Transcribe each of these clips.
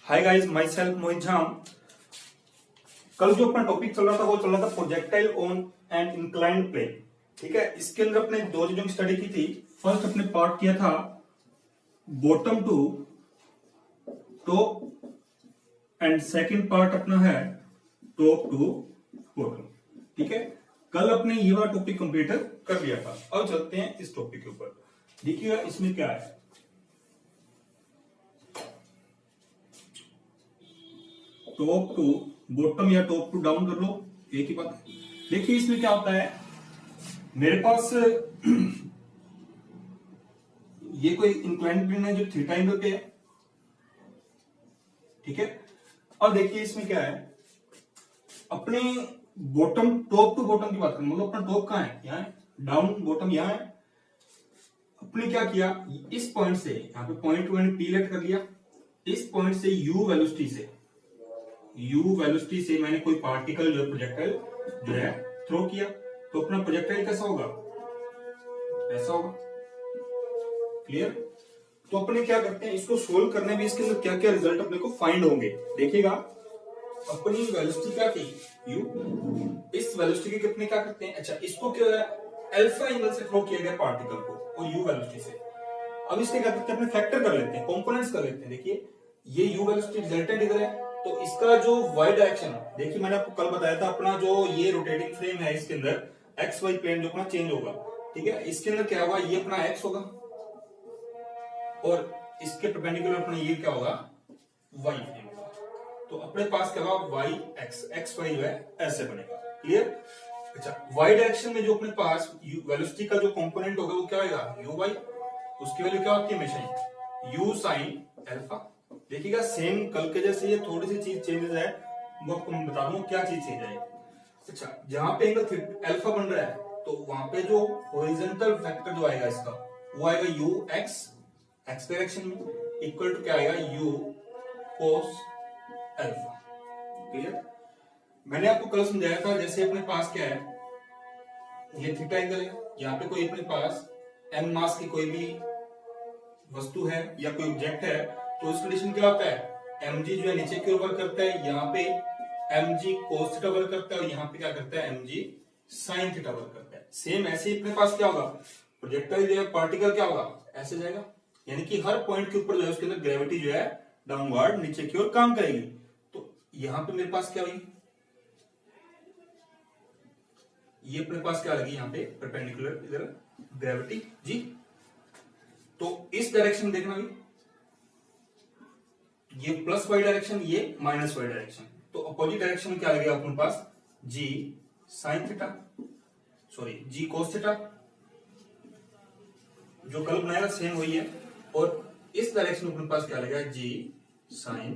Hi guys, my self मोहित झाम। कल जो अपना टॉपिक चल रहा था वो चल रहा था projectile on an inclined plane. ठीक है, इसके अंदर अपने दो चीजों की स्टडी की थी। फर्स्ट अपने पार्ट किया था bottom to top and second part अपना है टॉप टू बॉटम। ठीक है, कल अपने ये वाला टॉपिक कंप्लीट कर लिया था। अब चलते हैं इस टॉपिक के ऊपर। देखिएगा इसमें क्या है। टॉप टू बॉटम या टॉप टू डाउन कर लो, एक ही बात है। देखिए इसमें क्या होता है, मेरे पास ये कोई इंक्लाइंड प्लेन है जो थीटा एंगल पे है। ठीक है, और देखिए इसमें क्या है, अपने बॉटम टॉप टू बॉटम की बात करें, मतलब अपना टॉप कहां है, यहाँ है, डाउन बॉटम यहाँ है। अपने क्या किया, इस पॉइंट से यहाँ पे पॉइंट वन पी लेट कर लिया। इस पॉइंट से यू वेलोसिटी से मैंने कोई पार्टिकल जो प्रोजेक्टाइल जो है थ्रो किया, तो अपना प्रोजेक्टाइल कैसा होगा, ऐसा होगा। क्लियर। तो अपने क्या करते हैं, इसको सोल्व करने में इसके अंदर क्या क्या रिजल्ट अपने को फाइंड होंगे। देखिएगा, अपनी वेलोसिटी क्या थी, यू। इस वेलोसिटी के अपने क्या करते हैं, अच्छा इसको क्या है, अल्फा एंगल से थ्रो किया गया पार्टिकल को और यू वेलोसिटी से। अब इसके क्या करते हैं, अपने फैक्टर कर लेते हैं, कंपोनेंट्स कर लेते हैं। देखिए ये यू वेलोसिटी रिजल्टेंट इधर है, तो इसका जो वाई डायरेक्शन, देखिए मैंने आपको कल बताया था, अपना जो ये रोटेटिंग फ्रेम है इसके अंदर एक्स वाई प्लेन जो अपना चेंज होगा। ठीक है, इसके अंदर क्या होगा, ये अपना एक्स होगा और इसके परपेंडिकुलर अपना ये क्या होगा, वाई फ्रेम होगा। तो अपने पास क्या होगा, वाई एक्स वाई जो है ऐसे बनेगा। क्लियर। अच्छा, वाई डायरेक्शन में जो अपने पास वेलोसिटी का जो कंपोनेंट होगा वो क्या होगा, यू वाई। उसकी वैल्यू क्या होती है हमेशा, यू साइन अल्फा। देखिएगा सेम कल के जैसे, ये थोड़ी सी चीज चेंजेस है, वो आपको मैं बता दूं क्या चीज चेंज है। अच्छा, जहां पे एंगल अल्फा बन रहा है, तो वहां पे जो हॉरिजॉन्टल फैक्टर जो आएगा इसका, वो आएगा यू एक्स डायरेक्शन में, इक्वल टू क्या आएगा, यू कोस अल्फा। क्लियर। मैंने आपको कल समझाया था, जैसे अपने पास क्या है, ये थीटा एंगल है, यहाँ पे कोई अपने पास एम मास की कोई भी वस्तु है या कोई ऑब्जेक्ट है, तो उस कंडीशन क्या होता है, mg जो है नीचे की ओर वर्क करता है, यहाँ पे mg cos थीटा वर्क करता है और यहाँ पे क्या करता है, mg sin थीटा वर्क करता है। सेम ऐसे ही अपने पास क्या होगा, प्रोजेक्टाइल जो है पार्टिकल क्या होगा, ऐसे जाएगा। यानी कि हर पॉइंट के ऊपर जो है उसके अंदर ग्रेविटी जो है डाउनवर्ड नीचे की ओर काम करेगी। तो यहाँ पे मेरे पास क्या हुई, ये अपने पास क्या लगी, यहाँ पे परपेंडिकुलर इधर ग्रेविटी जी। तो इस डायरेक्शन देखना भी, ये प्लस वाई डायरेक्शन, ये माइनस वाई डायरेक्शन, तो अपोजिट डायरेक्शन में क्या लगेगा अपने पास, जी साइन थीटा, सॉरी जी कोस थीटा। जो कल बनाया सेम वही है, और इस डायरेक्शन में अपने पास क्या लगेगा, जी साइन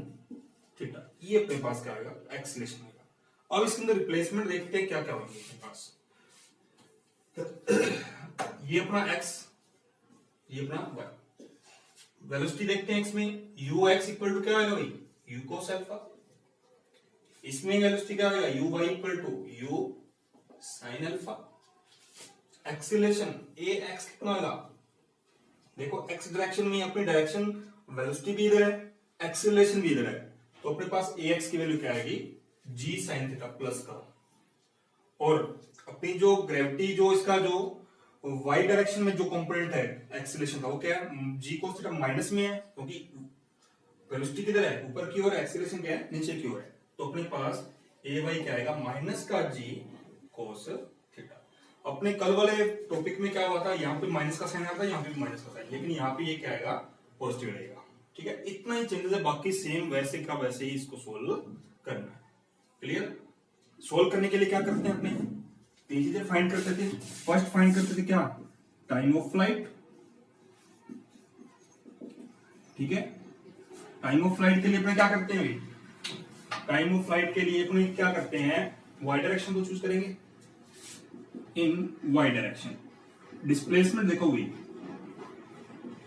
थीटा। ये अपने पास क्या आएगा, एक्सीलरेशन आएगा। अब इसके अंदर रिप्लेसमेंट देखते हैं क्या क्या होंगे अपने पास। ये अपना एक्स, ये अपना वाई। वेलोसिटी देखते हैं एक्स में, यू एक्स इक्वल टू क्या आएगा भाई, यू कोस अल्फा। इसमें वेलोसिटी क्या आएगा, u Y equal to you sine alpha. Acceleration a x कितना आएगा, देखो एक्स डायरेक्शन में अपनी डायरेक्शन वेलोसिटी भी इधर है, एक्सीलरेशन भी इधर है, तो अपने पास ए एक्स की वैल्यू क्या आएगी, जी साइन थीटा प्लस का। और अपनी जो ग्रेविटी जो इसका जो वाई डायरेक्शन में जो कंपोनेंट है एक्सीलरेशन का, वो क्या है, जी कोस थीटा माइनस में है, क्योंकि वेलोसिटी किधर है, ऊपर की ओर, एक्सीलरेशन क्या है, नीचे की ओर है। तो अपने पास ए वाई क्या आएगा, माइनस का जी कोस थीटा। अपने कल वाले टॉपिक में क्या हुआ था, यहाँ पे माइनस का साइन आता है, यहाँ पे भी माइनस का साइन, लेकिन यहाँ पे ये क्या आएगा, पॉजिटिव रहेगा। ठीक है, इतना ही चेंजेस है, बाकी सेम वैसे का वैसे ही इसको सोल्व करना है। क्लियर। सोल्व करने के लिए क्या करते हैं, अपने तीन चीजें फाइंड करते थे। फर्स्ट फाइंड करते थे क्या, टाइम ऑफ फ्लाइट। ठीक है, टाइम ऑफ फ्लाइट के लिए अपने क्या करते हैं, टाइम ऑफ फ्लाइट के लिए अपने क्या करते हैं, वाई डायरेक्शन को चूज करेंगे, इन वाई डायरेक्शन। डिस्प्लेसमेंट देखो भाई,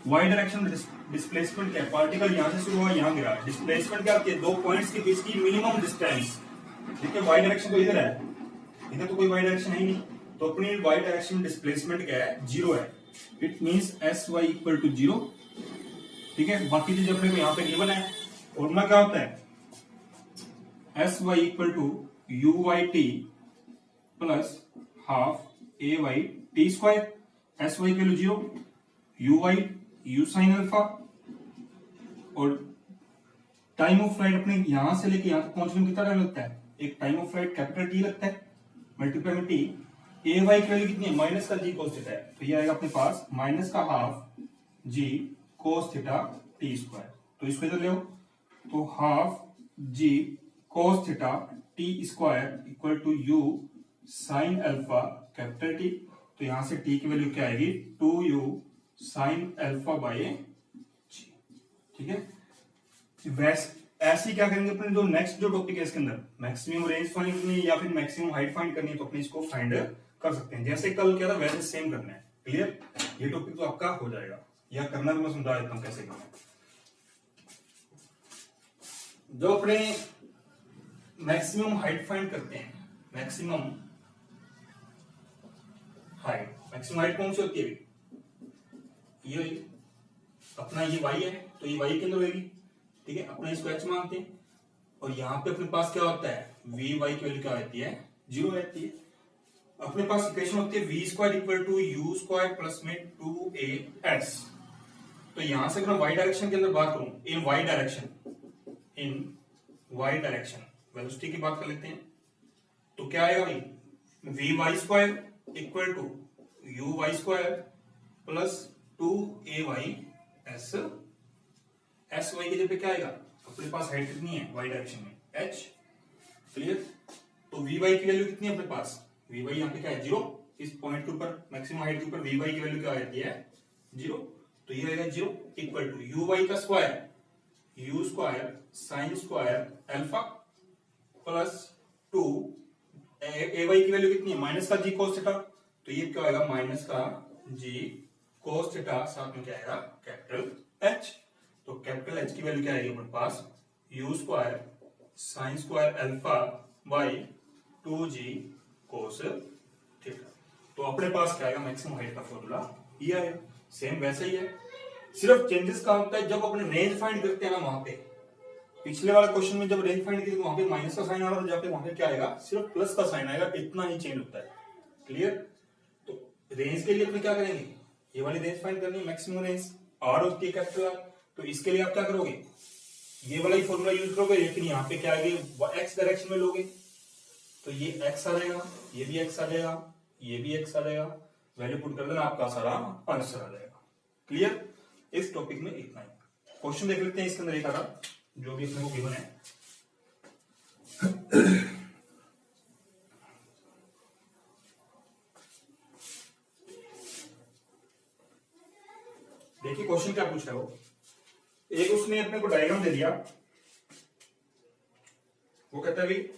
वाई डायरेक्शन डिस्प्लेसमेंट क्या है, पार्टिकल यहां से शुरू हुआ यहां गिरा, डिस्प्लेसमेंट क्या होती है, दो पॉइंट्स के बीच की मिनिमम डिस्टेंस। ठीक है, वाई डायरेक्शन तो इधर है, इधर तो कोई वाई डायरेक्शन है ही नहीं, तो अपनी वाई डायरेक्शन डिस्प्लेसमेंट क्या है, जीरो है। It means s Y equal to zero. ठीक है, बाकी चीज अपने को यहाँ पे गिवन है, फॉर्मूला क्या होता है, S Y equal to you Y T plus half A Y T square. S Y की value 0, U Y U sine alpha, और टाइम ऑफ फ्लाइट अपने यहां से लेके यहां तक पहुंचने में कितना टाइम लगता है, एक time of flight capital T लगता है, मल्टीप्लाई में टी। ए वाई की वैल्यू कितनी है, माइनस का जी कोस थीटा है, तो ये आएगा अपने पास माइनस का half g cos theta t square. तो इसको इधर ले आओ, तो half g cos theta t square equal to you sine alpha capital t. तो यहां से टी की वैल्यू क्या आएगी, 2u साइन अल्फा बाय जी। ठीक है, वैसे ऐसे क्या करेंगे अपने, जो नेक्स्ट जो टॉपिक है इसके अंदर मैक्सिमम रेंज फाइंड करनी है या फिर मैक्सिमम हाइट फाइंड करनी है, तो अपने इसको फाइंड कर सकते हैं। जैसे कल क्या था वैसे सेम करना है। क्लियर, ये टॉपिक तो आपका हो जाएगा, या करना भी मैं समझा देता हूं कैसे करना है। जो अपने मैक्सिमम हाइट फाइंड करते हैं, मैक्सिमम हाइट कौन सी होती है, ये अपना ये y है, तो ये y के अंदर होगी। ठीक है, अपने इसको h मानते हैं, और यहाँ पे अपने पास क्या होता है, vy की वैल्यू क्या रहती है, 0 रहती है। अपने पास इक्वेशन होती है v square equal to u square plus में 2as। तो यहां से अगर मैं y डायरेक्शन के अंदर बात करूं, इन y डायरेक्शन वेलोसिटी की बात कर लेते हैं, तो क्या आएगा भाई, vy square equal to you y square plus 2ay s। S Y की जगह क्या आएगा, अपने पास हाइट कितनी है y डायरेक्शन में, h। क्लियर, तो vy की वैल्यू कितनी है अपने पास, vy यहाँ पे क्या है 0, इस पॉइंट के ऊपर मैक्सिमम हाइट के ऊपर vy की वैल्यू क्या आती है 0, तो ये आएगा 0 इक्वल टू यू वाई का square u square sine square alpha plus 2 a y की वैल्यू कितनी है, माइनस का जी कोस थीटा, तो ये क्या आएगा माइनस का जी कोस थीटा, साथ में क्या आएगा कैपिटल एच। तो कैपिटल एच की वैल्यू क्या आएगी अपने पास, U square sine square alpha by 2g cos theta. तो अपने पास क्या आएगा, मैक्सिमम हाइट का फॉर्मूला ये आएगा। सेम वैसे ही है, सिर्फ चेंजेस का होता है जब अपने रेंज फाइंड करते हैं ना, वहां पे पिछले वाले क्वेश्चन में जब रेंज फाइंड की तो वहां पे माइनस का साइन आ रहा था, जहाँ पे वहां पे क्या आएगा, सिर्फ प्लस का साइन आएगा, इतना ही चेंज होता है। क्लियर, तो रेंज के लिए अपने क्या करेंगे, ये वाली रेंज फाइंड करनी है, मैक्सिमम रेंज आर होती है कैपिटल आर, तो इसके लिए आप क्या करोगे, ये वाला ही फॉर्मूला यूज करोगे, लेकिन यहाँ पे क्या आएगी, एक्स डायरेक्शन में लोगे, तो ये एक्स आ जाएगा, ये भी एक्स आ जाएगा, ये भी एक्स आ जाएगा, वैल्यू पुट कर देना, आपका सारा आंसर आ जाएगा। क्लियर, इस टॉपिक में इतना ही। क्वेश्चन देख लेते हैं इसके अंदर एक आधा जो भी अपने को गिवन है। देखिए क्वेश्चन क्या पूछ रहा है वो, एक उसने अपने को डायग्राम दे दिया, वो कहता है भाई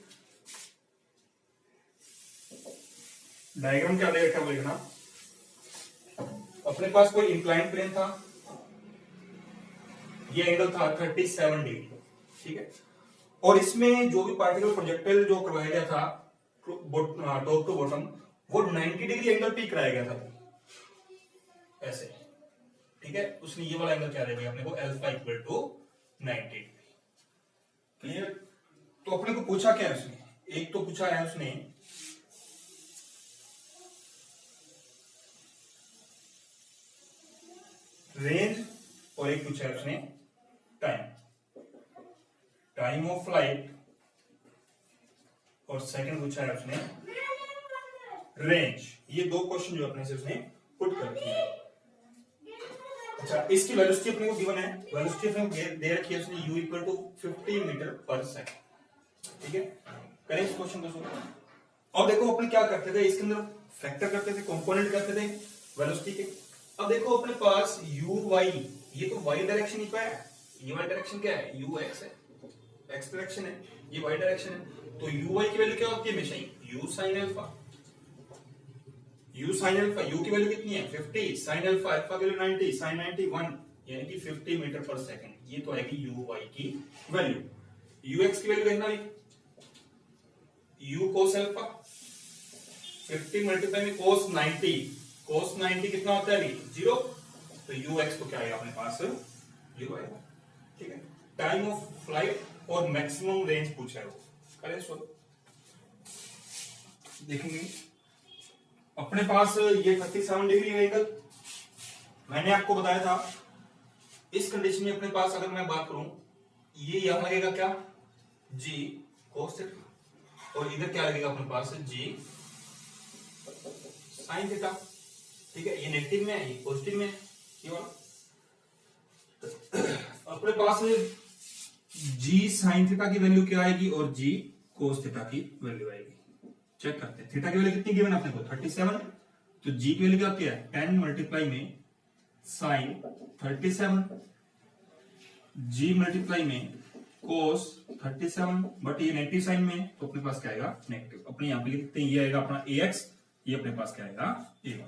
डायग्राम क्या दे रखा है वो लिखना। अपने पास कोई इंक्लाइन प्लेन था, ये एंगल था 37 डिग्री, ठीक है, और इसमें जो भी पार्टिकल प्रोजेक्टाइल जो करवाया गया था टॉप टू बॉटम, वो 90 डिग्री एंगल पे कराया गया था ऐसे। ठीक है, उसने ये वाला एंगल क्या दे दिया अपने को, alpha equal to 90 degree. Clear, तो अपने को पूछा क्या है उसने, एक तो पूछा है उसने रेंज, और एक पूछा है उसने टाइम ऑफ फ्लाइट, और सेकंड पूछा है उसने रेंज। ये दो क्वेश्चन जो अपने से उसने पुट कर दिए। अच्छा, इसकी वेलोसिटी अपने को गिवन है, वेलोसिटी अपने को दे रखी है उसने, u इक्वल टू 50 मीटर पर सेकंड। ठीक है, करें इस क्वेश्चन को सोल्व। अब देखो अपने क्या करते थे, इसके अंदर फैक्टर करते थे, कंपोनेंट करते थे वेलोसिटी के। अब देखो अपने पास u y, ये तो y डायरेक्शन ही पे है, ये y डायरेक्शन क्या है, u x है, x डायरेक्शन है, ये y डायरेक्शन है, तो u y की वैल्यू क्या होती है हमेशा ही, u sin alpha. u sin alpha, u की वैल्यू कितनी है 50, sin अल्फा, अल्फा की वैल्यू 90, sin 90 1, यानी कि 50 मीटर पर सेकंड। ये तो आएगी u y की वैल्यू। u x की वैल्यू देखना भाई, u cos अल्फा 50 मल्टीप्लाई में cos 90, cos 90 कितना होता है अभी 0, तो u x को क्या आएगा अपने पास 0 आएगा। ठीक है, टाइम ऑफ फ्लाइट और मैक्सिमम रेंज पूछा है वो। करें सॉल्व, देखेंगे अपने पास ये 37 डिग्री एंगल, मैंने आपको बताया था इस कंडीशन में अपने पास अगर मैं बात करूं ये यहां लगेगा क्या जी cos थीटा, और इधर क्या लगेगा अपने पास जी sin थीटा। ठीक है, ये नेगेटिव में है, ये पॉजिटिव में है, ये वाला अपने पास जी sin थीटा की वैल्यू क्या आएगी और जी cos थीटा की वैल्यू आएगी। चेक करते हैं, थीटा की वैल्यू कितनी गिवन अपने को 37, तो जी की वैल्यू क्या होती है 10 मल्टीप्लाई में sin 37, जी मल्टीप्लाई में cos 37, बट ये नेगेटिव साइन में तो अपने पास क्या आएगा नेगेटिव। अपने यहां पे लिखते हैं ये आएगा अपना ax, ये अपने पास क्या आएगा a1।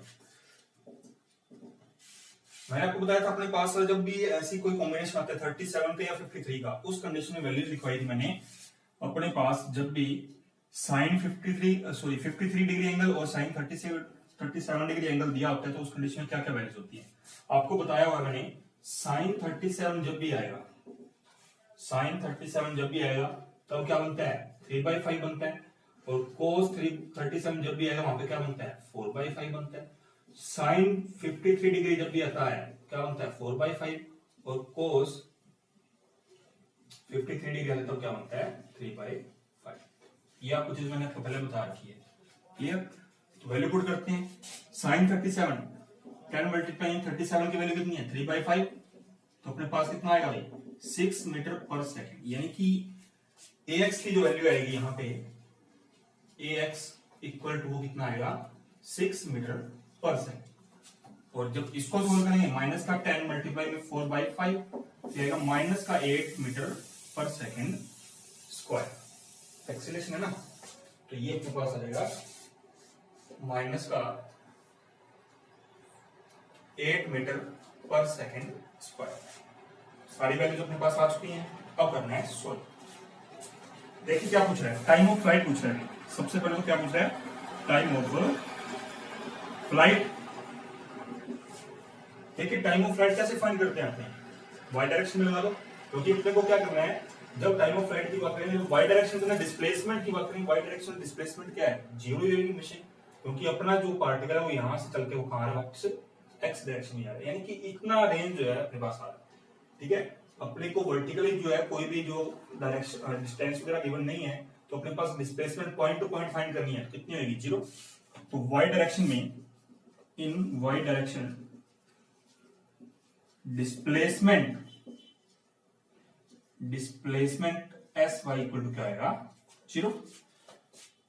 मैंने आपको बताया था अपने पास जब भी ऐसी कोई कॉम्बिनेशन आता है 37 का या 53 का, उस कंडीशन में वैल्यूज लिखवाई थी मैंने अपने पास। जब भी sin 53 डिग्री एंगल और sin 37 डिग्री एंगल दिया होता है तो उस कंडीशन में क्या क्या वैल्यूज होती है आपको बताया हुआ मैंने। sin 37 जब भी आएगा, sin 37 जब भी आएगा तब क्या बनता है 3/5 बनता है, और cos 37 जब भी आएगा वहां पे क्या बनता है 4/5 बनता है। sin 53 डिग्री जब भी आता है क्या बनता है 4/5, और cos 53 डिग्री आता है तब क्या बनता है 3/5। ये आपको चीज मैंने आपको पहले बता रखी है, क्लियर। तो वैल्यू पुट करते हैं, sin 37 10 मल्टीप्लाई 37 की वैल्यू कितनी है 3/5, तो अपने पास कितना आएगा भाई 6 मीटर पर सेकेंड, यानी कि ax की जो वैल्यू आएगी यहाँ पे ax इक्वल टू कितना आएगा 6 मीटर पर सेकेंड। और जब इसको सोल्व करेंगे माइनस का 10 मल्टीप्लाई में 4/5 आएगा माइनस का 8 मीटर पर सेकेंड स्क्वायर। एक्सीलरेशन है ना, तो ये अपने पास आ जाएगा माइनस का 8 मीटर पर सेकेंड स्क्वायर। सारी वैल्यूज अपने पास आ चुकी हैं, अब करना है सोल्व। देखिए क्या पूछ रहा है, टाइम ऑफ फ्लाइट पूछ रहा है। सबसे पहले तो क्या पूछ रहा है टाइम ऑफ फ्लाइट। देखिए टाइम ऑफ फ्लाइट कैसे फाइंड करते हैं अपने, वाई डायरेक्शन में लगा दो, क्योंकि अपने को क्या करना है जब टाइम ऑफ फ्लाइट की बात करें वाई डायरेक्शन में डिस्प्लेसमेंट की बात करें, वाई डायरेक्शन डिस्प्लेसमेंट क्या है जीरो ही रहेगी मशीन, क्योंकि अपना जो पार्टिकल है वो यहां से चल के वो कहां आ रहा है एक्स डायरेक्शन में आ रहा है, यानी कि इतना रेंज जो है अपने पास आ रहा है। ठीक है, अपने को वर्टिकली जो है कोई भी जो डायरेक्शन डिस्टेंस वगैरह गिवन नहीं है, तो अपने पास displacement point two point find करनी है, कितनी होगी जीरो। तो वाई डायरेक्शन में in Y direction displacement S Y equal to क्या आएगा जीरो।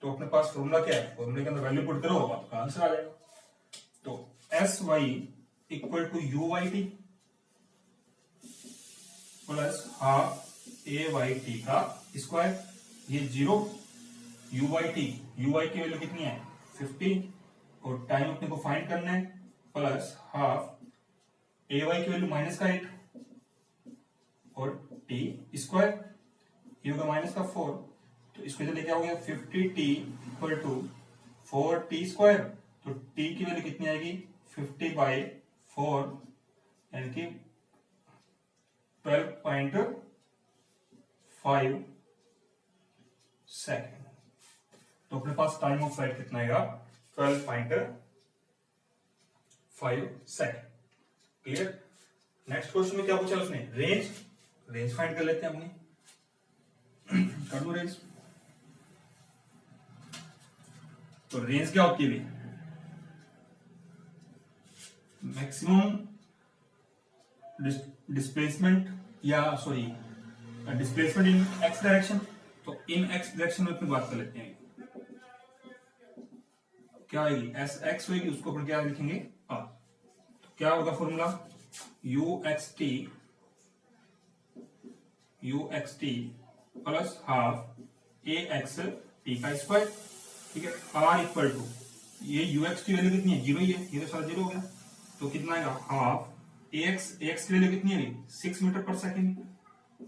तो अपने पास फॉर्मूला क्या है, फॉर्मूले के अंदर वैल्यू पुट करो आपका आंसर आ जाएगा। तो s Y equal to you Y T plus half A Y t का स्क्वायर, ये जीरो। यू वाई की वैल्यू कितनी है 50, और टाइम अपने को फाइंड करना है, प्लस हाफ ए वाई की वैल्यू माइनस का 8 और टी स्क्वायर, ये होगा माइनस का 4, तो इसको इधर लेके आओगे 50t equal to 4t square, तो t की वैल्यू कितनी आएगी 50/4 यानी कि 12.5 सेकेंड। तो अपने पास टाइम ऑफ फ्लाइट कितना आएगा 12.5 सेकेंड। क्लियर। नेक्स्ट क्वेश्चन में क्या पूछा उसने, रेंज फाइंड कर लेते हैं अपनी, कर दो रेंज। तो रेंज क्या होती है, मैक्सिमम डिस्प्लेसमेंट या sorry displacement in x direction. तो इन एक्स डायरेक्शन में अपनी बात कर लेते हैं, क्या आएगी एस एक्स होगी, उसको अपन क्या लिखेंगे आर। तो क्या होगा formula you x T plus half A x T का स्क्वायर। ठीक है, आर इक्वल टू ये यू एक्स की वैल्यू कितनी है जीरो ही है, ये तो सारा जीरो हो गया, तो कितना आएगा हाफ ए एक्स की वैल्यू कितनी है 6 मीटर पर सेकेंड,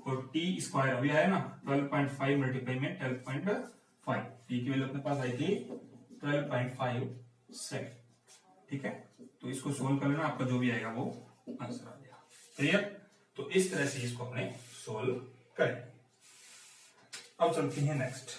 और टी स्क्वायर अभी आया ना 12.5 मल्टीप्लाई में 12.5, टी की वैल्यू अपने पास आई थी 12.5 सेकेंड। ठीक है, तो इसको सोल्व कर लेना, आपका जो भी आएगा वो आंसर आ जाएगा। क्लियर। तो इस तरह से इसको अपने सोल्व करें। अब चलते हैं नेक्स्ट।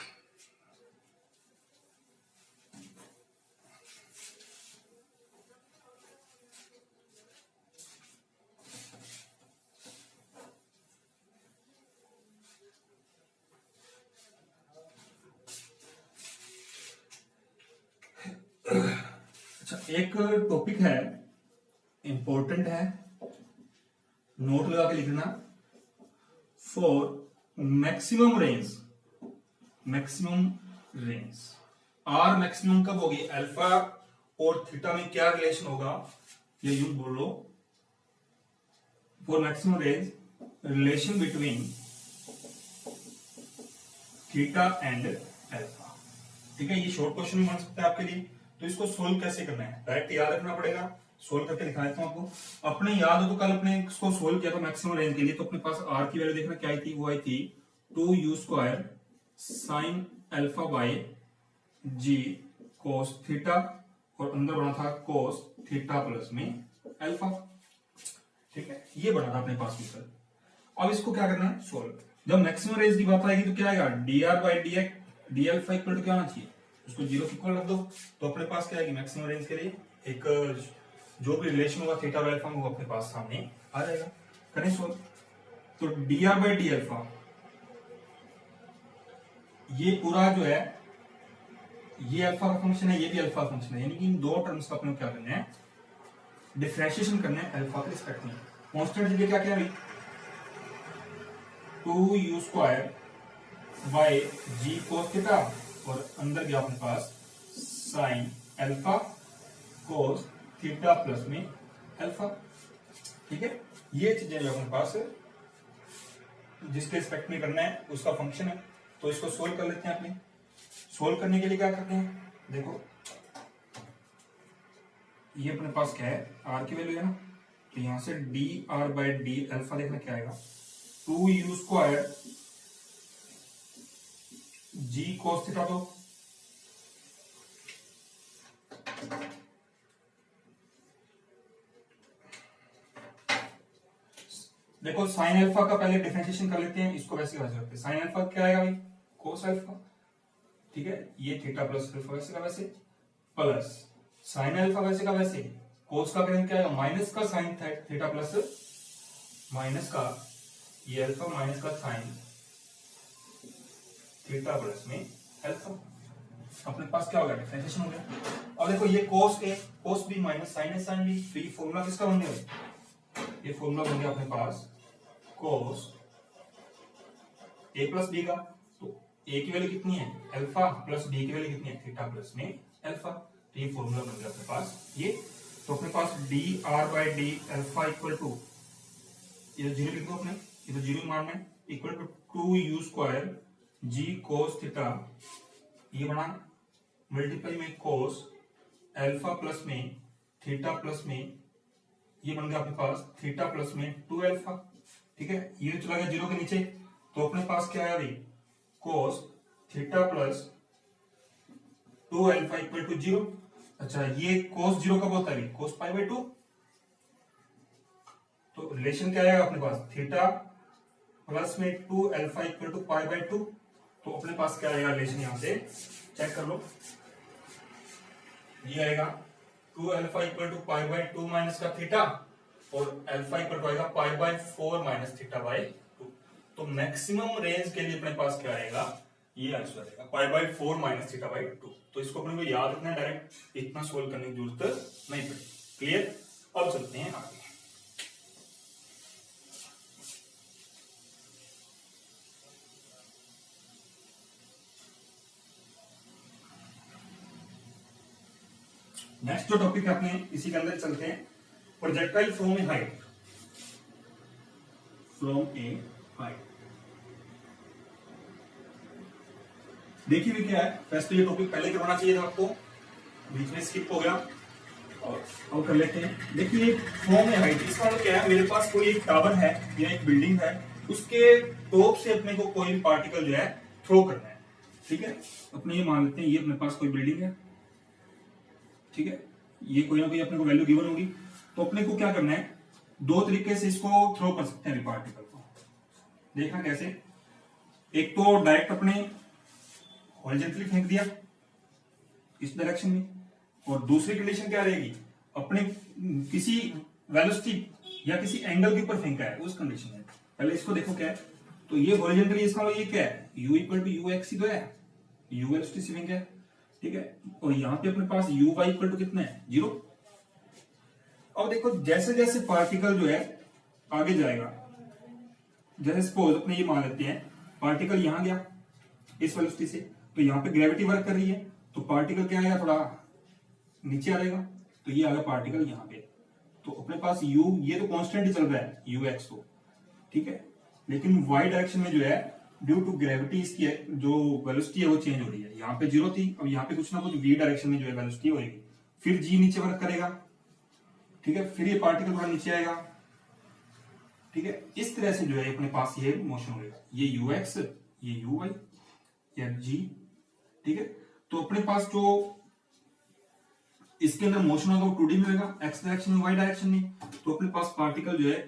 अच्छा, एक टॉपिक है, इंपॉर्टेंट है, नोट लगा के लिखना। For maximum range, maximum range R maximum कब होगी, अल्फा और थीटा में क्या रिलेशन होगा, ये यूज बोलो। For maximum range relation between theta and alpha. ठीक है, ये शॉर्ट क्वेश्चन भी बन सकता है आपके लिए। तो इसको सोल्व कैसे करना है, डायरेक्ट याद रखना पड़ेगा। सोल्व करके दिखा देता हूं आपको। अपने याद हो तो कल अपने इसको सोल्व किया था मैक्सिमम रेंज के लिए, तो अपने पास आर की वैल्यू देखना क्या आई थी, वो आई थी 2u² sine alpha by g cos theta, और अंदर बना था कोस थीटा प्लस में अल्फा। ठीक है, ये बना था अपने पास में। अब इसको क्या करना है, सोल्व। जब मैक्सिमम रेंज की बात आएगी तो क्या आएगा, dr by D alpha equal to क्या होना चाहिए, उसको 0 के इक्वल रख दो। तो अपने पास क्या आएगी मैक्सिमम रेंज के लिए एक जो भी रिलेशन होगा थीटा बाई अल्फा, वो अपने पास सामने आ जाएगा। करें सोल्व। तो dr बाई डी अल्फा, ये पूरा जो है ये अल्फा का फंक्शन है, ये भी अल्फा फंक्शन है, यानी कि इन दो टर्म्स का अपने क्या करना है, डिफरेंशिएशन करना है अल्फा के रिस्पेक्ट में। कांस्टेंट जगह क्या क्या है, 2u² bye g cos theta, और अंदर गया अपने पास sine alpha cos theta plus में अल्फा। ठीक है, ये चीजें जो अपने पास जिसके रिस्पेक्ट में करना है उसका फंक्शन है। तो इसको सोल्व कर लेते हैं। अपने सोल्व करने के लिए क्या करते हैं, देखो ये अपने पास क्या है, आर की वैल्यू है ना, तो यहां से D R by D alpha देखना क्या आएगा, 2u² जी कोस थीटा। तो देखो साइन अल्फा का पहले डिफरेंशिएशन कर लेते हैं, इसको वैसे वैसे रखते हैं। साइन अल्फा क्या आएगा भाई, कोस अल्फा। ठीक है, ये थीटा प्लस अल्फा वैसे का वैसे, प्लस साइन अल्फा वैसे का वैसे, कोस का करेंगे क्या आएगा, माइनस का साइन थीटा प्लस माइनस का ये अल्फा माइनस का साइन थीटा प्लस में अल्फा। अपने पास क्या हो गया, डिफरेंशिएशन हो गया। अब देखो ये कोस ए कोस बी माइनस साइन ए साइन बी, तो ये फॉर्मूला किसका बन गया, ये फॉर्मूला बन गया अपने पास कोस ए प्लस बी का। तो ए की वैल्यू कितनी है, अल्फा, प्लस बी की वैल्यू कितनी है, थीटा प्लस में अल्फा। तो ये फॉर्मूला बन गया अपने पास ये। तो अपने पास D R by D alpha equal to, ये 0 लिख दो अपने, ये तो 0 मान है, equal to 2u² g cos theta, ये बना मल्टीप्लाई में कोस अल्फा प्लस में थीटा प्लस में, ये बन गया अपने पास थीटा प्लस में 2 अल्फा। ठीक है, ये चला गया 0 के नीचे, तो अपने पास क्या आया भाई, cos theta plus 2 alpha equal to 0। अच्छा, ये कोस 0 कब होता है, कोस पाई बाई 2। तो रिलेशन क्या आएगा अपने पास, थीटा प्लस में 2 alpha equal to pi by 2। तो अपने पास क्या आएगा रिलेशन, यहां से चेक कर लो, ये आएगा 2 alpha equal to pi by 2 minus का थीटा, और अल्फा इक्वल टू आएगा pi by 4 minus theta by 2। तो मैक्सिमम रेंज के लिए अपने पास क्या आएगा, ये आंसर आएगा pi by 4 minus theta by 2। तो इसको अपने को याद रखना है, डायरेक्ट इतना सोल्व करने की जरूरत नहीं पड़ेगी। क्लियर। अब चलते हैं आगे। नेक्स्ट जो टॉपिक है अपने इसी के अंदर चलते हैं, projectile from A height, from A height. देखिए भी क्या है, फर्स्ट ये टॉपिक पहले करवाना चाहिए था आपको, बीच में स्किप हो गया, और अब कर लेते हैं। देखिए फ्रॉम ए हाइट, इसका मतलब क्या है, मेरे पास कोई एक टावर है या एक बिल्डिंग है, उसके टॉप से अपने को कोई पार्टिकल जो है थ्रो करना है। ठीक है, अपने ये मान लेते हैं, ये अपने पास कोई बिल्डिंग है, ठीक है, ये कोई ना कोई अपने को वैल्यू गिवन होगी। तो अपने को क्या करना है, दो तरीके से इसको थ्रो कर सकते हैं पार्टिकल को। देखना कैसे, एक तो डायरेक्ट अपने हॉरिजॉन्टली फेंक दिया इस डायरेक्शन में, और दूसरी कंडीशन क्या रहेगी, अपने किसी वेलोसिटी या किसी एंगल के ऊपर फेंका है उस कंडीशन में। पहले इसको देखो क्या है, तो ये हॉरिजॉन्टली, इसका मतलब ये क्या है, u equal to U X ही तो है, u वेलोसिटी से फेंका है, ठीक है। और यहाँ पे अपने पास u y इक्वल टू कितना है, 0। अब देखो जैसे जैसे पार्टिकल जो है आगे जाएगा, जैसे सपोज अपने ये मान लेते हैं पार्टिकल यहां गया इस वेलोसिटी से, तो यहाँ पे ग्रेविटी वर्क कर रही है, तो पार्टिकल क्या आएगा, थोड़ा नीचे आ जाएगा, तो ये आ गया पार्टिकल यहाँ पे। तो अपने पास u, ये तो कांस्टेंट ही चल रहा है u x तो, ठीक है। लेकिन y डायरेक्शन में जो है ड्यू टू ग्रेविटी इसकी जो वेलोसिटी है वो चेंज हो रही है। यहाँ पे 0 थी, अब यहाँ पे कुछ ना कुछ v डायरेक्शन में जो है वेलोसिटी होगी, फिर g नीचे वर्क करेगा, ठीक है, फिर ये पार्टिकल थोड़ा नीचे आएगा, ठीक है। इस तरह से जो है अपने पास ये मोशन होगा, ये ux, ये uy या g, ठीक है। तो अपने पास जो इसके अंदर मोशन होगा वो 2D में होगा, x डायरेक्शन में, y डायरेक्शन में। तो अपने पास पार्टिकल जो है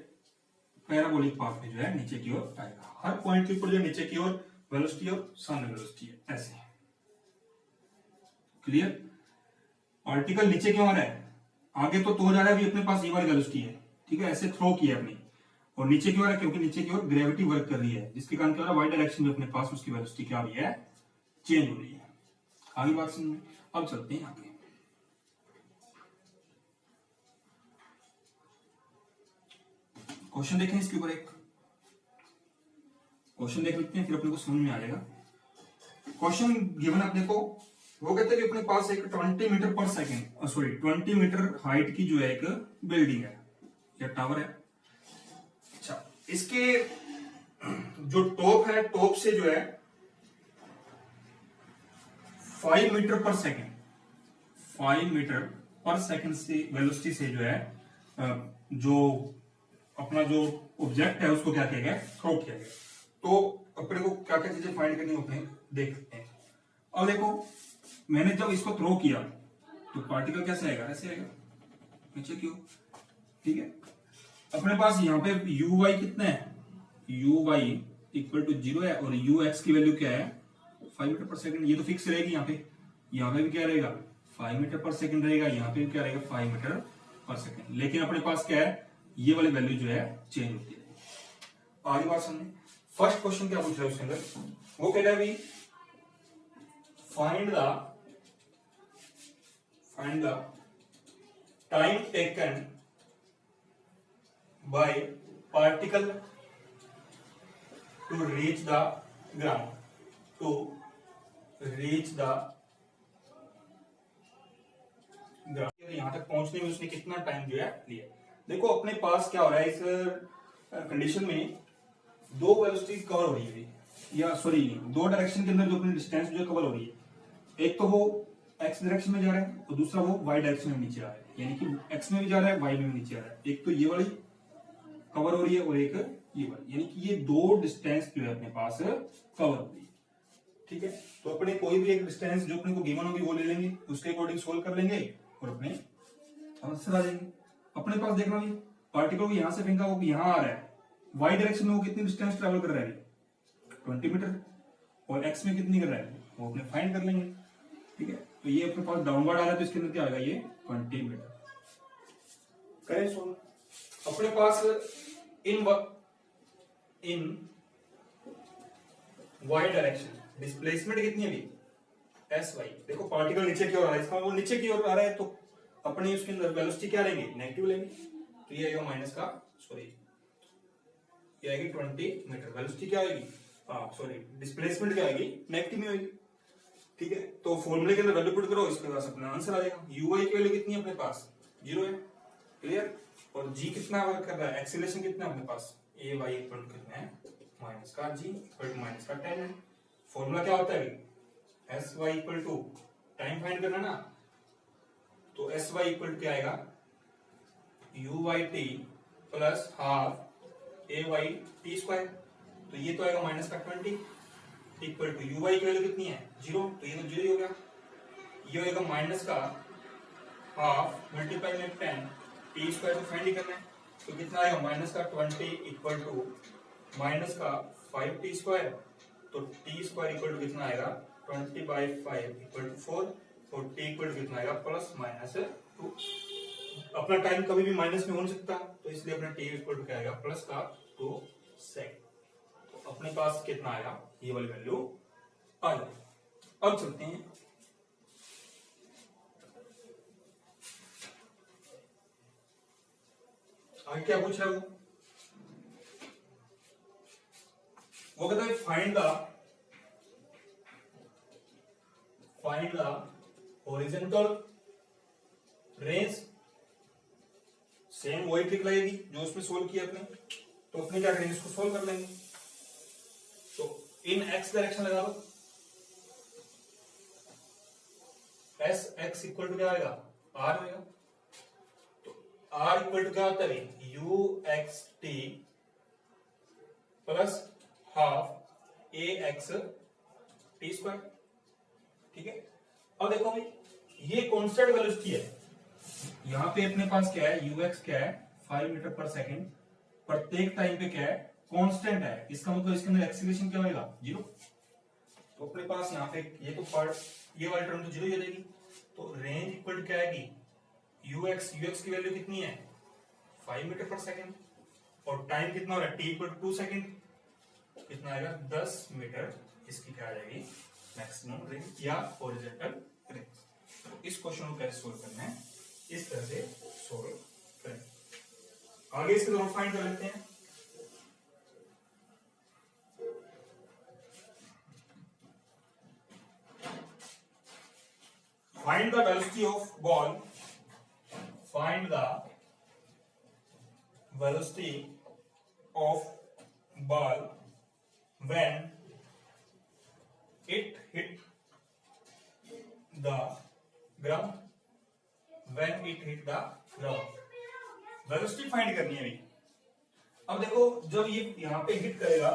पैराबोलिक पाथ में जो है नीचे की ओर आएगा, हर पॉइंट के ऊपर जो नीचे की ओर वेलोसिटी और सामने वेलोसिटी है, ऐसे। क्लियर, पार्टिकल नीचे क्यों आ रहा है, आगे तो जा रहा है, अभी अपने पास ये वाली वेलोसिटी है, ठीक है, ऐसे थ्रो किया अपनी, और नीचे क्यों आ रहा है, क्योंकि नीचे की ओर ग्रेविटी वर्क कर रही है, जिसके कारण क्या हो रहा है, y डायरेक्शन में अपने पास उसकी वेलोसिटी क्या हो रही है, चेंज हो रही है। आगे बात समझ में, अब चलते हैं आगे। क्वेश्चन देखें, इसके ऊपर एक क्वेश्चन देख लेते हैं, फिर अपने को समझ में आ जाएगा। क्वेश्चन गिवन अपने को, वो कहते हैं कि अपने पास एक 20 मीटर पर सेकेंड, सॉरी 20 मीटर हाइट की जो है एक बिल्डिंग है या टावर है। अच्छा, इसके जो टॉप है, टॉप से जो है 5 मीटर पर सेकेंड, 5 मीटर पर सेकेंड से वेलोसिटी से जो है जो अपना जो ऑब्जेक्ट है उसको क्या किया गया, थ्रो किया गया। तो अपने को क्या क्या चीजें फाइंड करनी होती हैं, देख सकते हैं। अब देखो मैंने जब इसको थ्रो किया तो पार्टिकल कैसे आएगा, ऐसे आएगा नीचे की ओर, ठीक है। अपने पास यहाँ पे यू वाई कितना है, यू वाई इक्वल टू 0 है, और यू एक्स की वैल्यू क्या है, 5 मीटर पर सेकंड। ये तो फिक्स रहेगी, यहाँ पे भी क्या रहेगा, 5 मीटर पर सेकंड रहेगा, यहाँ पे भी क्या रहेगा, 5 मीटर पर सेकंड। लेकिन अपने पास क्या है, ये वाली वैल्यू जो है चेंज होती है। आगे बात समझे, फर्स्ट क्वेश्चन क्या पूछ रहा है उसके अंदर, वो कह रहा है find the time taken by particle to reach the ground, यहां तक पहुंचने में उसने कितना टाइम जो है लिया। देखो अपने पास क्या हो रहा है, इस कंडीशन में दो वेलोसिटी कवर हो रही है, या सॉरी दो डायरेक्शन के अंदर जो अपनी डिस्टेंस जो कवर हो रही है, एक तो वो x डायरेक्शन में जा रहा है और दूसरा वो y डायरेक्शन में नीचे आ रहा है, यानी कि x में भी जा रहा है, y में भी नीचे आ रहा है। एक तो ये वाली कवर हो रही है और एक ये वाली, यानी कि ये दो डिस्टेंस जो है अपने पास कवर हो रही है, ठीक है। तो अपने कोई भी एक डिस्टेंस जो अपने को गिवन होगी वो ले लेंगे, उसके अकॉर्डिंग सोल्व कर लेंगे और अपने आंसर आ जाएंगे। अपने पास देखना भी पार्टिकल को यहां से फेंका, वो यहां आ रहा है, y डायरेक्शन में वो कितनी डिस्टेंस ट्रेवल कर रहा है, 20 मीटर, और x में कितनी कर रहा है वो अपने फाइंड कर लेंगे, ठीक है। तो ये अपने पास डाउनवर्ड आ रहा है, तो इसके अंदर क्या आएगा, ये 20 मीटर। करें सोल्व। अपने पास इन y डायरेक्शन डिस्प्लेसमेंट कितनी है अभी, sy। देखो पार्टिकल नीचे की ओर आ रहा है, इसका वो नीचे की ओर आ रहा है, तो अपने उसके अंदर वेलोसिटी क्या लेंगे, नेगेटिव लेंगे, तो ये आएगा माइनस का, सॉरी ये आएगी 20 मीटर, वेलोसिटी क्या आएगी, सॉरी डिस्प्लेसमेंट क्या आएगी, नेगेटिव में आएगी, ठीक है। तो फॉर्मूले के अंदर वैल्यू पुट करो, इसके पास अपना आंसर आ जाएगा। ui की वैल्यू कितनी है अपने पास, 0 है, क्लियर। और g कितना वर्क कर रहा है, एक्सीलरेशन कितना है अपने पास, ay इक्वल टू कितना है, माइनस का g इक्वल टू माइनस का 10 है। फॉर्मूला क्या होता है अभी, sy equal to time find करना ना, तो sy इक्वल टू क्या आएगा, uyt plus half ayt square, तो ये तो आएगा माइनस का 20 इक्वल टू ui की वैल्यू कितनी है, 0, तो ये तो 0 ही हो गया। ये होगा माइनस का हाफ मल्टीप्लाई में 10 टी स्क्वायर, तो फाइंड ही करना है, तो कितना आएगा माइनस का 20 इक्वल टू माइनस का 5t², तो t² इक्वल टू कितना आएगा 20/5 इक्वल टू 4, और t इक्वल टू कितना आएगा प्लस माइनस 2। अपना टाइम कभी भी माइनस में हो नहीं सकता, तो इसलिए अपना t इक्वल टू क्या आएगा प्लस का 2 सेकंड। तो अपने पास कितना आएगा ये वाली वैल्यू आ गई। अब चलते हैं आगे क्या पूछ रहा है वो कहता है find the horizontal range. Same वही ट्रिक लगेगी जो उसमें सोल्व किया अपने, तो अपने क्या करेंगे इसको सोल्व कर लेंगे। तो इन एक्स डायरेक्शन लगा दो, एस एक्स इक्वल टू क्या आएगा आर होगा, तो आर इक्वल टू क्या होता है you x T plus half A x t²। ठीक है, अब देखो भाई ये कांस्टेंट वेलोसिटी है, यहां पे अपने पास क्या है ux क्या है 5 मीटर पर सेकंड, प्रत्येक टाइम पे क्या है कांस्टेंट है, इसका मतलब इसके अंदर एक्सीलरेशन क्या होगा 0। तो अपने पास यहाँ पे ये तो पार्ट ये वाली टर्म तो 0 ही हो जाएगी, तो रेंज इक्वल टू क्या आएगी ux की वैल्यू कितनी है 5 मीटर पर सेकंड, और टाइम कितना हो रहा है t इक्वल टू 2 सेकंड, कितना आएगा 10 मीटर। इसकी क्या आ जाएगी मैक्सिमम रेंज या हॉरिजॉन्टल रेंज। तो इस क्वेश्चन को कैसे सोल्व करना है इस तरह से सोल्व करें। आगे इसके दोनों फाइंड कर लेते हैं। Find the velocity of ball. Find the velocity of ball when it hit the ground. When it hit the ground. Velocity find करनी है अभी। अब देखो जब ये यहाँ पे हिट करेगा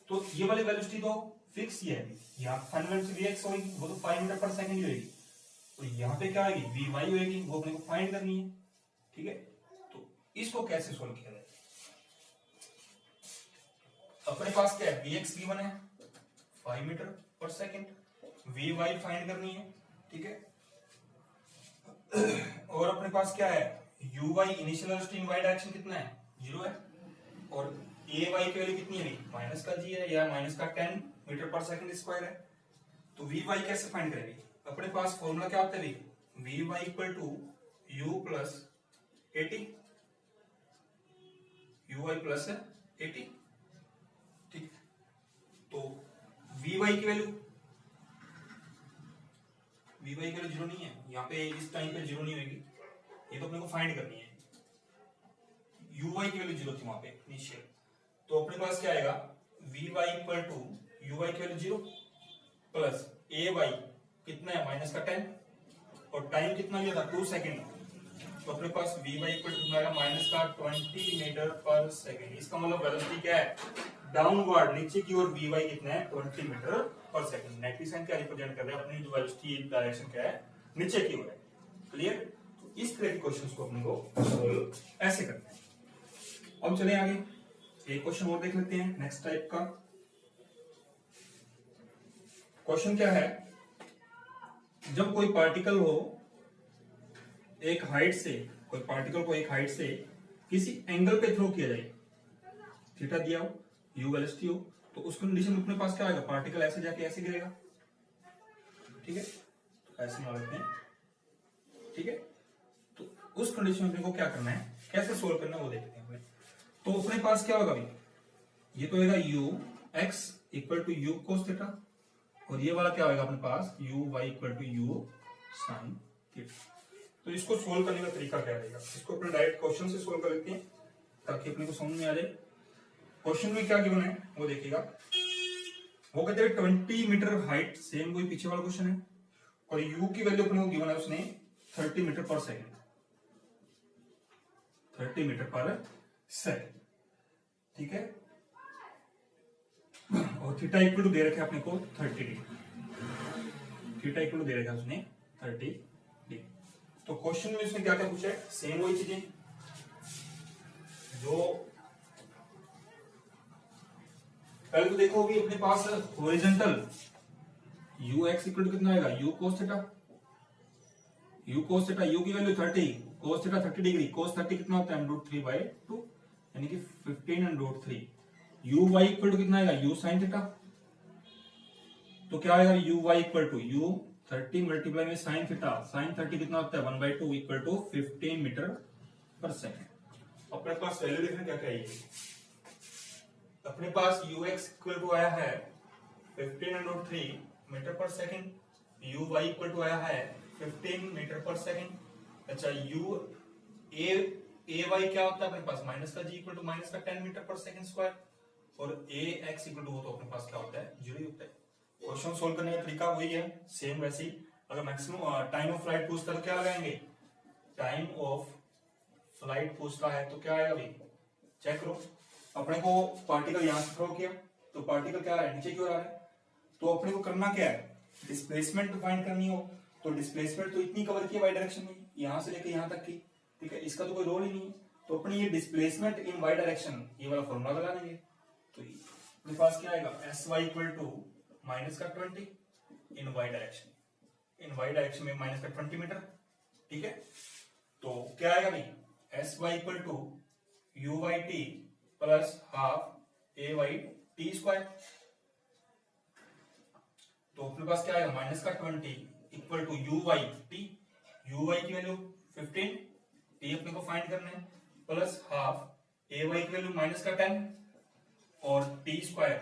तो ये वाली वेलोसिटी तो फिक्स ही है, यहाँ फंडामेंटल रिएक्स होगी वो तो 5 मीटर पर सेकंड ही होगी, तो यहाँ पे क्या आएगी वी वाई होगी, वो अपने को फाइंड करनी है। ठीक है, तो इसको कैसे सोल्व किया जाए, अपने पास क्या है वी एक्स वी वन है 5 मीटर पर सेकंड, वी वाई फाइंड करनी है। ठीक है, और अपने पास क्या है u y initial velocity in Y direction कितना है 0 है, और ए वाई की वैल्यू कितनी है माइनस का जी है या माइनस का 10 मीटर पर सेकंड स्क्वायर है। तो वी वाई कैसे फाइंड करेंगे, अपने पास फॉर्मूला क्या होता है v y equal to u plus a t, u y plus 80। ठीक, तो वी वाई की वैल्यू जीरो नहीं है, यहाँ पे इस टाइम पे जीरो नहीं होगी, ये तो अपने को फाइंड करनी है। यू वाई की वैल्यू जीरो थी वहां पे इनिशियल, तो अपने पास क्या आएगा v y equal to you y की value zero plus a y कितना है माइनस का 10, और टाइम कितना लिया था 2 सेकंड, तो अपने पास वी वाई इक्वल टू आएगा माइनस का 20 मीटर पर सेकंड। इसका मतलब वेलोसिटी क्या है डाउनवर्ड नीचे की ओर वी वाई कितना है 20 मीटर पर सेकंड। नेगेटिव साइन क्या रिप्रेजेंट कर रहा है, अपनी जो वेलोसिटी डायरेक्शन क्या है नीचे की ओर है। क्लियर, तो इस तरह के क्वेश्चंस को अपने को सोल्व ऐसे करना है। अब चलें आगे, एक क्वेश्चन और देख लेते हैं नेक्स्ट टाइप का। क्वेश्चन क्या है, जब कोई पार्टिकल हो एक हाइट से, कोई पार्टिकल को एक हाइट से किसी एंगल पे थ्रो किया जाए, थीटा दिया हो यू वेलोसिटी हो, तो उस कंडीशन में अपने पास क्या आएगा पार्टिकल ऐसे जाके ऐसे गिरेगा। ठीक है, तो ऐसे मान लेते हैं। ठीक है, तो उस कंडीशन में अपने को क्या करना है, कैसे सोल्व करना है वो देखते हैं। तो अपने पास क्या होगा अभी, ये तो होगा U x equal to U cos theta, और ये वाला क्या होगा अपने पास U Y equal to you sine theta. तो इसको सोल्व करने का तरीका क्या रहेगा, इसको अपने डायरेक्ट क्वेश्चन से सोल्व कर लेते हैं ताकि अपने को समझ में आ जाए। क्वेश्चन में क्या गिवन है वो देखिएगा, वो कहते हैं 20 मीटर हाइट, सेम कोई पीछे वाला क्वेश्चन है, और यू की वैल्यू अपने को गिवन है उसने 30 मीटर पर सेकंड, 30 मीटर पर सेकंड। ठीक है, और थीटा इक्वल टू दे रखे अपने को 30 डिग्री, थीटा इक्वल टू दे रखा उसने 30 डिग्री। तो क्वेश्चन में उसने क्या क्या पूछा है, सेम वही चीजें जो पहले तो देखो कि अपने पास horizontal U x equal to कितना आएगा, U cos theta, U cos theta, U की value 30, cos theta 30 degree, cos 30 कितना होता है √3/2 यानी कि 15 √3। यू वाई इक्वल टू कितना आएगा, यू साइन थीटा, तो क्या आएगा u Y equal to u 30 multiply में साइन थीटा, साइन 30 कितना होता है 1/2 इक्वल टू 15 मीटर पर सेकेंड। अपने पास वैल्यू लिखना क्या चाहिए, अपने पास यू एक्स इक्वल टू आया है 15 √3 मीटर पर second, u Y equal to आया है 15 मीटर पर सेकेंड। अच्छा यू ए वाई क्या होता है अपने पास, माइनस का जी इक्वल टू माइनस का 10 मीटर पर सेकेंड स्क्वायर, और ए एक्स इक्वल टू हो तो अपने पास क्या होता है, 0 होता है। क्वेश्चन सोल्व करने का तरीका वही है, सेम वैसे ही। अगर मैक्सिमम टाइम ऑफ फ्लाइट पूछता है तो क्या लगाएंगे, टाइम ऑफ फ्लाइट पूछता है तो क्या आएगा भाई, चेक करो। अपने को पार्टिकल यहां से थ्रो किया तो पार्टिकल क्या आ रहा है, नीचे क्यों आ रहा है, तो अपने को करना क्या है, डिस्प्लेसमेंट फाइंड करनी हो तो डिस्प्लेसमेंट तो इतनी कवर की वाई डायरेक्शन में, यहां से लेकर यहां तक की, ठीक है, इसका तो कोई रोल ही नहीं है। तो अपने ये डिस्प्लेसमेंट इन वाई डायरेक्शन ये वाला फॉर्मूला लगा लेंगे, तो अपने पास क्या आएगा, s Y equal to minus का 20 in Y direction, in Y direction में माइनस का 20 मीटर, ठीक है। तो क्या आएगा भाई, s Y equal to you Y T plus half A Y T square, तो अपने पास क्या आएगा माइनस का 20 equal to you Y t, u y की वैल्यू 15, टी अपने को फाइंड करना है, प्लस हाफ ए वाई की वैल्यू माइनस का 10 और टी स्क्वायर,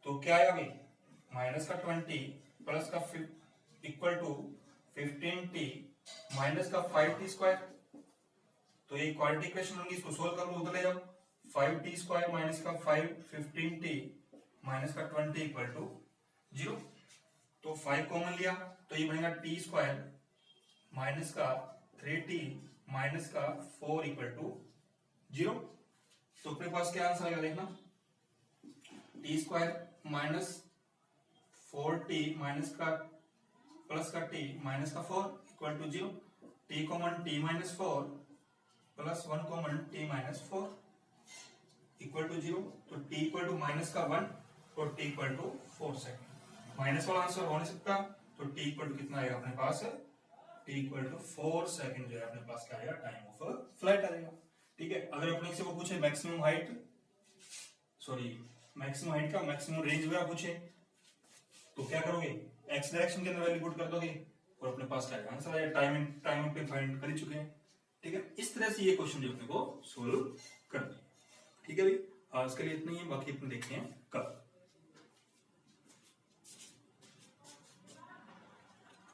तो क्या आएगा भाई माइनस का 20 प्लस का इक्वल टू 15t माइनस का 5t स्क्वायर। तो ये क्वाड्रेटिक इक्वेशन होंगी, इसको सोल्व कर लो, उधर ले जाओ, 5t स्क्वायर माइनस का 15t माइनस का 20 इक्वल टू 0। तो 5 कॉमन लिया तो ये बनेगा t स्क्वायर माइनस का 3t माइनस का 4 इक्वल टू 0। तो अपने पास क्या आंसर आएगा देखना, t square minus 4t minus का प्लस का t माइनस का 4 equal to 0, t common t minus 4 plus 1 common t minus 4 equal to 0, तो t इक्वल टू माइनस का 1 और t equal to 4 second. Minus वाला आंसर हो नहीं सकता, तो t इक्वल टू कितना आएगा अपने पास, t इक्वल टू 4 सेकेंड जो है अपने पास क्या आएगा, टाइम ऑफ फ्लाइट आएगा, ठीक है। अगर अपने से वो पूछे maximum height, sorry maximum height का मैक्सिमम रेंज वगैरह पूछे तो क्या करोगे, एक्स डायरेक्शन के अंदर वैल्यू पुट कर दोगे और अपने पास क्या आंसर आएगा, टाइम पे फाइंड कर ही चुके हैं, ठीक है। इस तरह से ये क्वेश्चन जो अपने को सोल्व करना है, ठीक है भाई। आज के लिए इतना ही है, बाकी अपने देखते हैं कल।